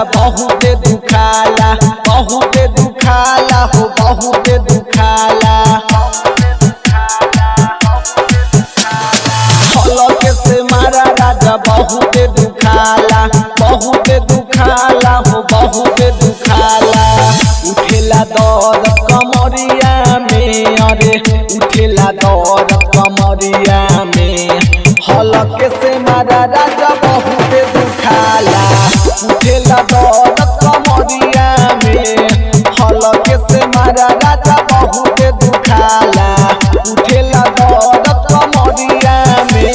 राजा बहुत दुखाला हो बहुत दुखाला। हलक से मारा राजा बहुत दुखाला हो बहुत दुखाला। उठेला दर्द कमरिया में, अरे उठेला दर्द कमरिया में। हलक से मारा राजा बहुत दुखाला, उठेला दर्द कमरिया में। हलक से मारा राजा बहुत दुखाला, उठेला दर्द कमरिया में।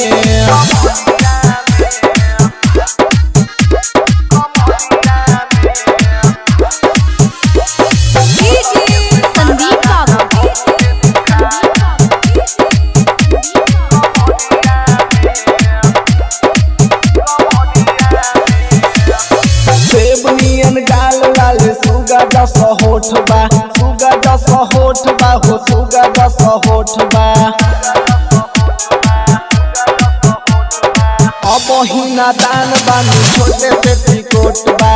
गाल लाल सुगा जस होठबा हो सुगा जस होठबा। अब हिना दान बानी छोटे पेटीकोट बा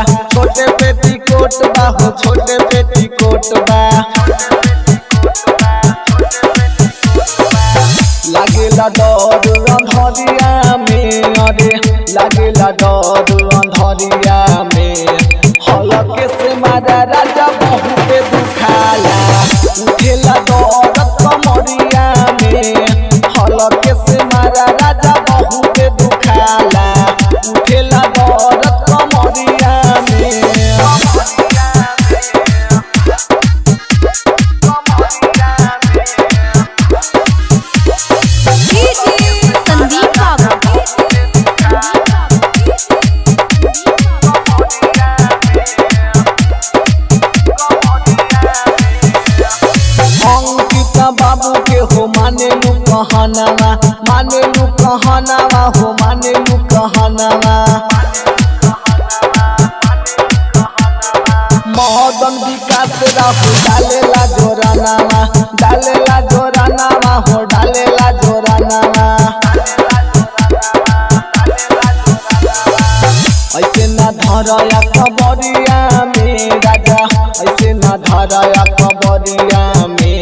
हो छोटे पेटीकोट बा। लागेला डर अंधरिया में, अरे लागेला डर अंधरिया में। हलक से मारा राजा बहुत दुखाला, उठेला दर्द कमरिया में। हलक से मारा राजा बहुत दुखाला, उठेला दर्द कमरिया में। बाबू के हो माने लू कहनावा हो माने लू कहनावा। मदन विकास राहु डालेला जोरानावा हो डालेला जोरानावा। ऐसे ना धरया कबरिया में राजा, ऐसे ना धरया कबरिया में।